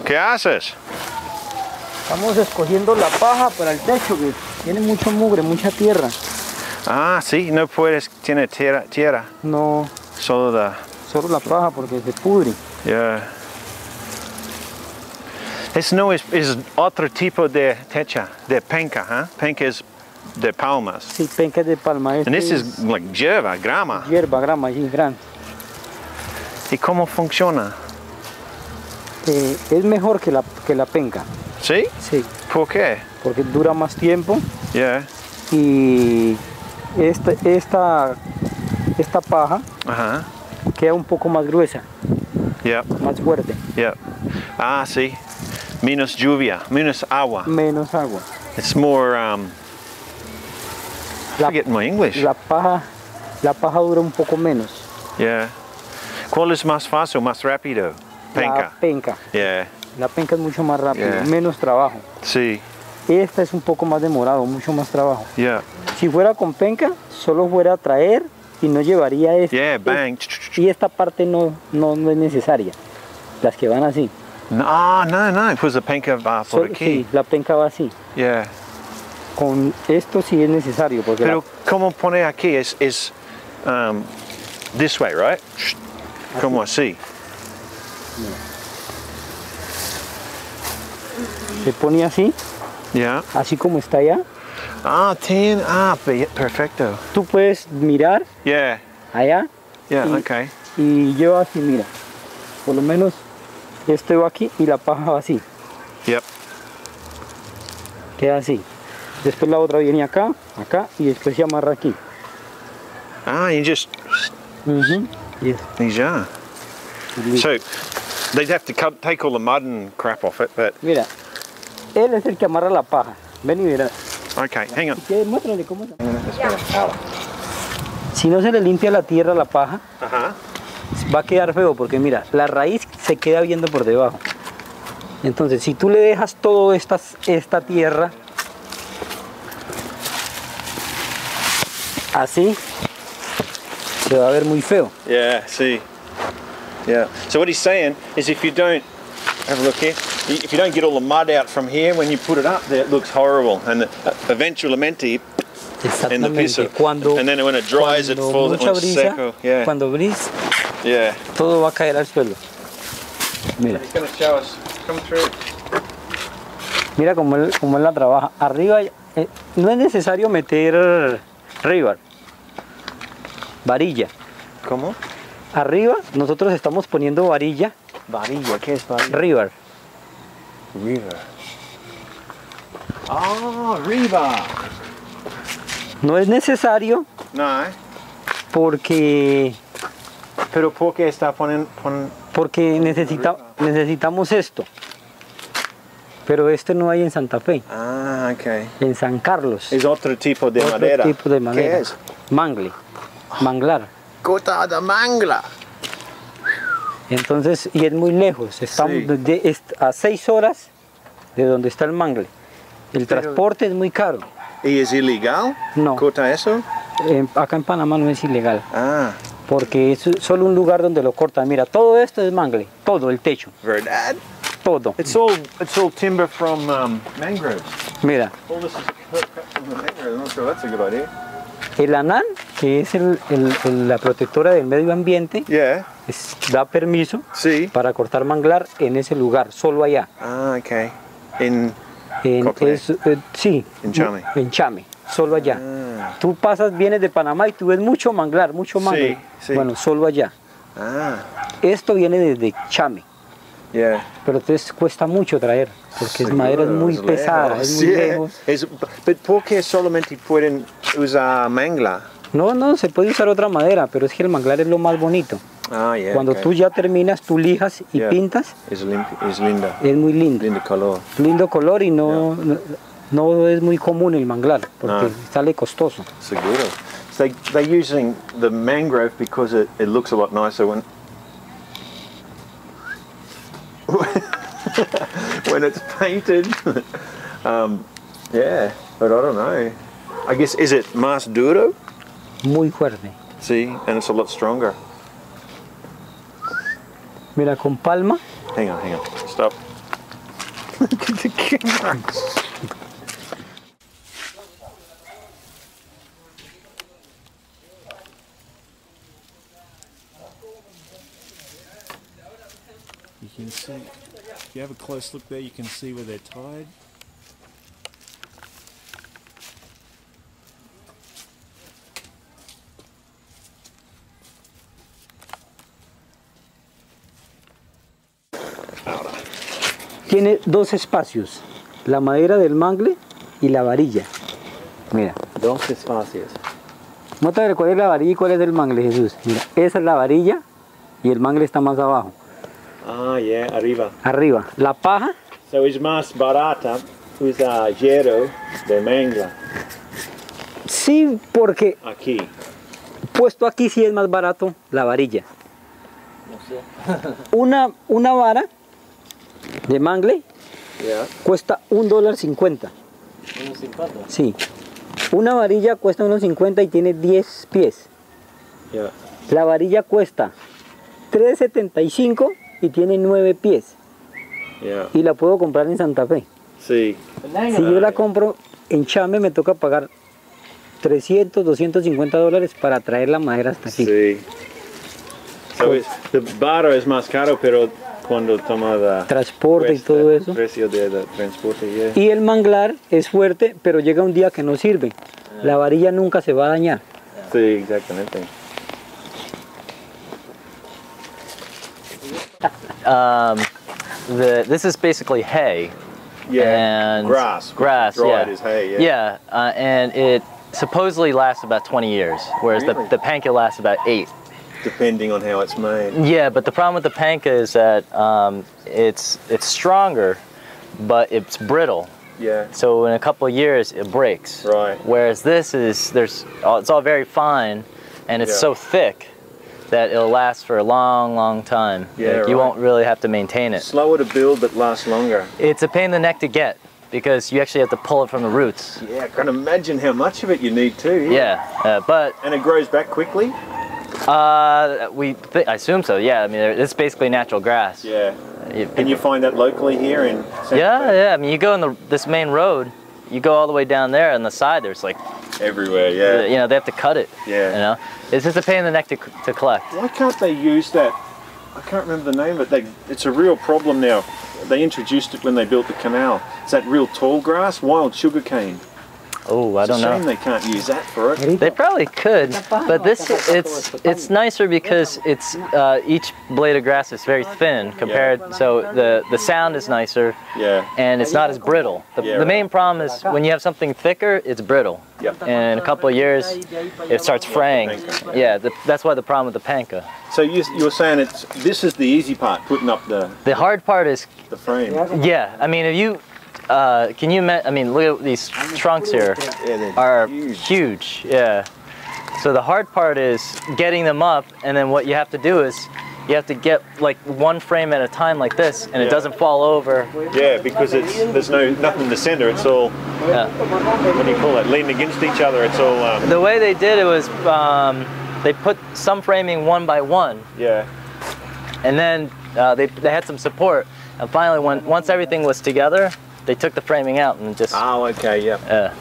¿Qué haces? Estamos escogiendo la paja para el techo, que tiene mucho mugre, mucha tierra. Ah, sí, no puedes, tiene tierra. No, Solo solo la paja porque se pudre. yeah. No es otro tipo de techa, de penca, ¿eh? Penca es de palmas. Sí, penca de palma. And this is like hierba, grama. Hierba, grama, sí, grande. ¿Y cómo funciona? Es mejor que la penca. ¿Sí? Sí. ¿Por qué? Porque dura más tiempo. Yeah. Y esta paja Ajá. queda un poco más gruesa, Yep. más fuerte. Yep. Ah, sí. Menos lluvia, menos agua. Menos agua. It's more, I forget my English. La paja dura un poco menos. Yeah. ¿Cuál es más fácil, más rápido? Penca. La penca. Yeah. La penca es mucho más rápido, Yeah. menos trabajo. Sí. Esta es un poco más demorado, mucho más trabajo. Yeah. Si fuera con penca, solo fuera a traer y no llevaría esto. Yeah, bang. Y esta parte no es necesaria. Las que van así. No, pues la penca va por aquí. Sí, la penca va así. Yeah. Con esto sí es necesario. Porque Pero ¿cómo pone aquí? Es this way, right? Como así. se pone así, Yeah. así como está allá. Ah, perfecto. Tú puedes mirar Yeah. allá. Yeah, y, okay. Y yo así, mira. Por lo menos este va aquí y la paja va así. Yep. Queda así. Después la otra viene acá, acá y después se amarra aquí. Ah, you just... Yes. Yeah. So, they'd have to take all the mud and crap off it, but... Mira, él es el que amarra la paja. Ven y verás. Okay, hang on. Si quieres, muéstrale cómo es. Si no se le limpia la tierra a la paja, va a quedar feo porque mira, la raíz se queda viendo por debajo. Entonces, si tú le dejas todo esta tierra así, se va a ver muy feo. Yeah, see. Yeah. So what he's saying is if you don't, have a look here, if you don't get all the mud out from here, when you put it up there, it looks horrible. And eventually, in the piece of, and then when it dries, it falls, it looks seco. Yeah. Cuando brisa, Yeah. todo va a caer al suelo. Mira. He's going to show us. Come through. Mira cómo él la trabaja. Arriba no es necesario meter river, varilla. ¿Cómo? Arriba nosotros estamos poniendo varilla. Varilla, ¿qué es varilla? River. River. Oh, river. No es necesario No. porque Pero ¿por qué está poniendo? porque necesitamos esto. Pero este no hay en Santa Fe. Ah, okay. En San Carlos. Es otro tipo de Otro madera. tipo de madera. ¿Qué es? Mangle. Manglar. Gota de mangla. Entonces, y es muy lejos. Estamos a 6 horas de donde está el mangle. El transporte es muy caro. ¿Y es ilegal? No. ¿Corta eso? Acá en Panamá no es ilegal. Ah. Porque es solo un lugar donde lo cortan. Mira, todo esto es mangle. Todo el techo. ¿Verdad? Todo. It's all timber from mangroves. Mira. All this is from the mangrove. I'm not sure that's a good idea. El ANAN, que es la protectora del medio ambiente, Yeah. da permiso Sí. para cortar manglar en ese lugar, solo allá. Ah, okay. In Sí. En Chame. En Chame, solo allá. Tú vienes de Panamá y tú ves mucho manglar, mucho mangle. Sí. Bueno, solo allá. Ah. Esto viene desde Chame. Yeah. Pero entonces cuesta mucho traer, porque es madera muy pesada, es muy lejos. Pero ¿por qué solamente pueden usar mangla? No, se puede usar otra madera, pero es que el manglar es lo más bonito. Ah, yeah. Cuando tú ya terminas, tú lijas y pintas. Es linda. Es muy lindo. Lindo color. Lindo color y no es muy común el manglar, porque sale costoso. Seguro. So they're using the mangrove because it looks a lot nicer when it's painted. Yeah, but I don't know. I guess, is it más duro? Muy fuerte. See, and it's a lot stronger. Mira, con palma. Hang on. Stop. You can see, if you have a close look there, you can see where they're tied. Tiene dos espacios, la madera del mangle y la varilla. Mira, dos espacios. Vamos a ver cuál es la varilla y cuál es el mangle, Jesús. Mira, esa es la varilla y el mangle está más abajo. Ah, yeah, arriba. Arriba. La paja. So es más barata usar hierro de mangla. Sí, porque Aquí. puesto aquí sí es más barato la varilla. No sé. Una vara de mangle Yeah. cuesta $1.50. $1.50. Sí. Una varilla cuesta $1.50 y tiene 10 pies. Yeah. La varilla cuesta $3.75 y tiene 9 pies. Yeah. Y la puedo comprar en Santa Fe. Sí. Si yo la compro en Chame me toca pagar $300, $250 para traer la madera hasta aquí. Sí. So el barro es más caro, pero cuando toma el Transporte y todo eso. precio de transporte, yeah. Y el manglar es fuerte, pero llega un día que no sirve. La varilla nunca se va a dañar. Sí, exactamente. This is basically hay. Yeah, And grass. Grass, Dried yeah. is hay, yeah. Yeah, and it supposedly lasts about 20 years, whereas Really? the panca lasts about 8. Depending on how it's made. Yeah, but the problem with the panca is that it's stronger, but it's brittle. Yeah. So in a couple of years, it breaks. Right. Whereas this is, it's all very fine, and it's Yeah. so thick that it'll last for a long, long time. Yeah, You right. won't really have to maintain it. Slower to build, but lasts longer. It's a pain in the neck to get because you actually have to pull it from the roots. Yeah, I can imagine how much of it you need too. Yeah, but And it grows back quickly? I assume so. Yeah, I mean it's basically natural grass. Yeah. And you find that locally here in Santa Fe? Yeah. I mean, you go in this main road, you go all the way down there, and the side there's like, Everywhere, yeah. you know, they have to cut it. Yeah. You know, it's just a pain in the neck to collect. Why can't they use that? I can't remember the name of it. It's a real problem now. They introduced it when they built the canal. It's that real tall grass, wild sugar cane. Oh, I don't It's a shame know. they can't use that for it. They probably could, but it's nicer because it's each blade of grass is very thin compared. So the sound is nicer. Yeah. And it's not as brittle. The main problem is when you have something thicker, it's brittle. Yep. And in a couple of years, it starts fraying. Yeah, that's why the problem with the panca. So you were saying this is the easy part, putting up The hard part is, the frame. yeah, I mean, if you, can you, I mean, look at these trunks here are huge, yeah. So the hard part is getting them up, and then what you have to do is you have to get like one frame at a time like this, and it doesn't fall over. Yeah, because there's nothing in the center. It's all what do you call it? Leaning against each other. It's all. The way they did it was they put some framing one by one. Yeah. And then they had some support, and finally, once everything was together, they took the framing out and just. Oh, okay, yeah.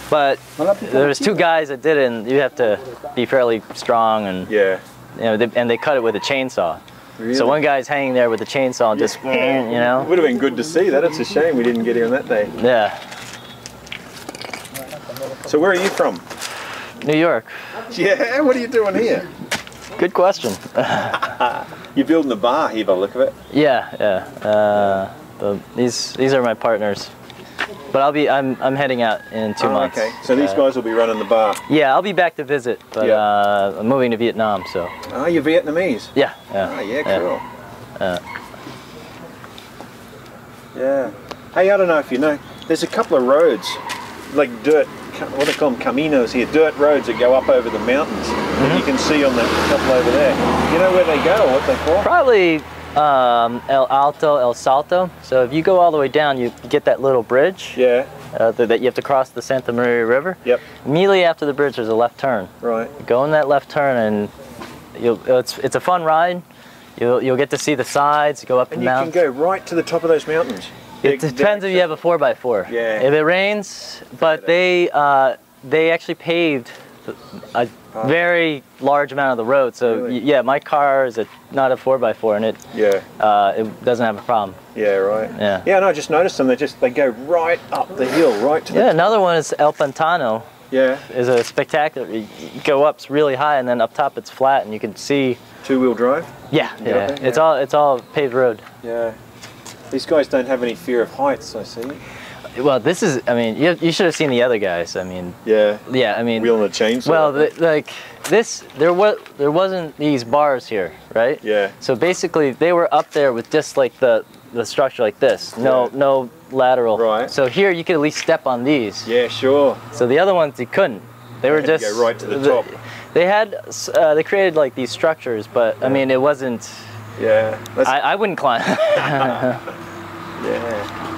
But there's two guys that did it, and you have to be fairly strong, and Yeah. you know, and they cut it with a chainsaw. Really? So one guy's hanging there with the chainsaw and just, you know. Would have been good to see that. It's a shame we didn't get here on that day. Yeah. So where are you from? New York. Yeah. What are you doing here? Good question. You're building a bar here by the look of it. Yeah. These are my partners. But I'm heading out in 2 months. Okay. So these guys will be running the bar. Yeah, I'll be back to visit, but I'm moving to Vietnam, so. Oh, you're Vietnamese? Yeah. Oh, yeah, cool. Yeah. Hey, I don't know if you know, there's a couple of roads, like dirt, what do they call them, caminos here, dirt roads that go up over the mountains that you can see on the couple over there. You know where they go or what they're called? Probably El Alto, El Salto. So if you go all the way down, you get that little bridge. Yeah. That you have to cross the Santa Maria River. Yep. Immediately after the bridge, there's a left turn. Right. Go in that left turn, and it's a fun ride. You'll get to see the sides, go up and And you down. can go right to the top of those mountains. It depends if you have a 4x4. Yeah. If it rains, but they actually paved a very large amount of the road. So Really? yeah, my car is not a 4x4, and it doesn't have a problem. Yeah, right. Yeah. Yeah, and I just noticed them. They go right up the hill, right to the top. Another one is El Pantano. Yeah. Is a spectacular. You go up really high, and then up top it's flat, and you can see. 2-wheel drive. Yeah. It's all paved road. Yeah. These guys don't have any fear of heights, I see. Well, this is. I mean, you should have seen the other guys. I mean. Yeah. Yeah. I mean. Wheeling a chainsaw. Well, like this, there wasn't these bars here, right? Yeah. So basically, they were up there with just like the structure like this. No lateral. Right. So here you could at least step on these. Yeah, sure. So the other ones you couldn't. They were just go right to the top. They created like these structures, but I mean it wasn't. Yeah. I wouldn't climb. Yeah.